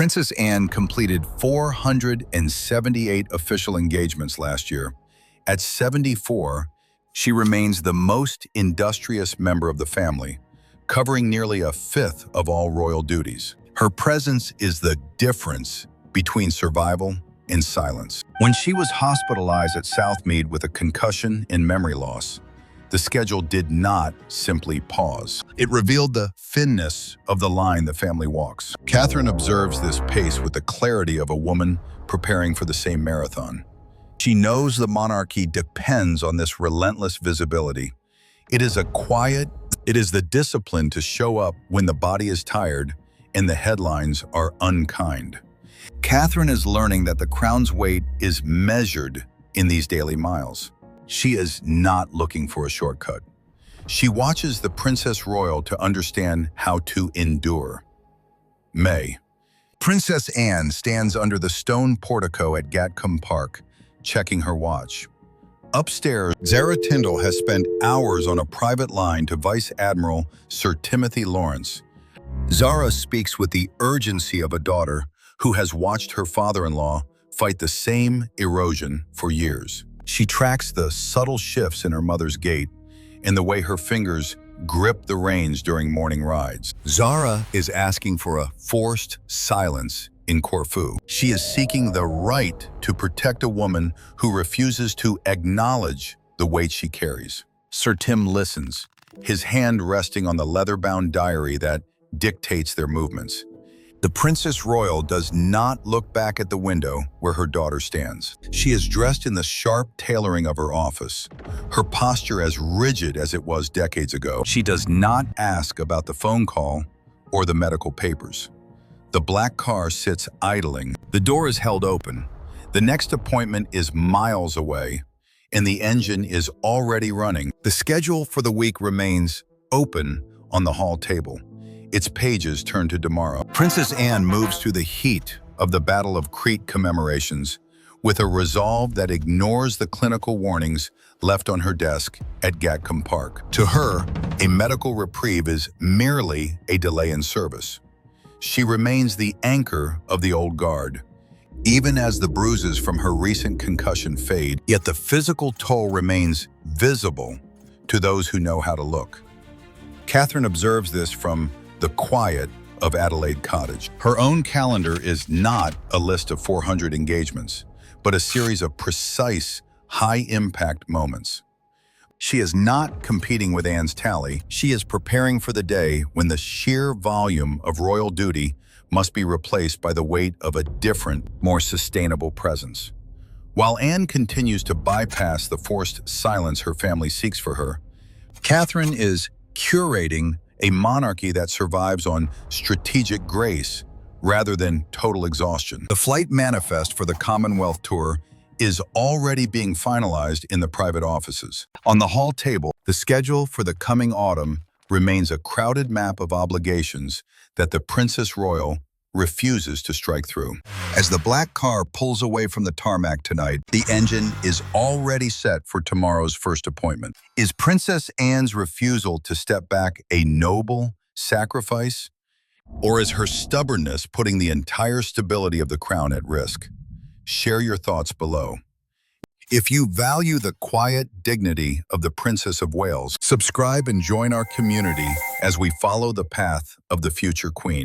Princess Anne completed 478 official engagements last year. At 74, she remains the most industrious member of the family, covering nearly a fifth of all royal duties. Her presence is the difference between survival and silence. When she was hospitalized at Southmead with a concussion and memory loss, the schedule did not simply pause. It revealed the thinness of the line the family walks. Catherine observes this pace with the clarity of a woman preparing for the same marathon. She knows the monarchy depends on this relentless visibility. It is the discipline to show up when the body is tired and the headlines are unkind. Catherine is learning that the crown's weight is measured in these daily miles. She is not looking for a shortcut. She watches the Princess Royal to understand how to endure. May. Princess Anne stands under the stone portico at Gatcombe Park, checking her watch. Upstairs, Zara Tindall has spent hours on a private line to Vice Admiral Sir Timothy Laurence. Zara speaks with the urgency of a daughter who has watched her father-in-law fight the same erosion for years. She tracks the subtle shifts in her mother's gait and the way her fingers grip the reins during morning rides. Zara is asking for a forced silence in Corfu. She is seeking the right to protect a woman who refuses to acknowledge the weight she carries. Sir Tim listens, his hand resting on the leather-bound diary that dictates their movements. The Princess Royal does not look back at the window where her daughter stands. She is dressed in the sharp tailoring of her office, her posture as rigid as it was decades ago. She does not ask about the phone call or the medical papers. The black car sits idling. The door is held open. The next appointment is miles away, and the engine is already running. The schedule for the week remains open on the hall table. Its pages turn to tomorrow. Princess Anne moves through the heat of the Battle of Crete commemorations with a resolve that ignores the clinical warnings left on her desk at Gatcombe Park. To her, a medical reprieve is merely a delay in service. She remains the anchor of the old guard. Even as the bruises from her recent concussion fade, yet the physical toll remains visible to those who know how to look. Catherine observes this from the quiet of Adelaide Cottage. Her own calendar is not a list of 400 engagements, but a series of precise, high-impact moments. She is not competing with Anne's tally. She is preparing for the day when the sheer volume of royal duty must be replaced by the weight of a different, more sustainable presence. While Anne continues to bypass the forced silence her family seeks for her, Catherine is curating a monarchy that survives on strategic grace rather than total exhaustion. The flight manifest for the Commonwealth Tour is already being finalized in the private offices. On the hall table, the schedule for the coming autumn remains a crowded map of obligations that the Princess Royal refuses to strike through. As the black car pulls away from the tarmac tonight, the engine is already set for tomorrow's first appointment. Is Princess Anne's refusal to step back a noble sacrifice, or is her stubbornness putting the entire stability of the crown at risk? Share your thoughts below. If you value the quiet dignity of the Princess of Wales, subscribe and join our community as we follow the path of the future Queen.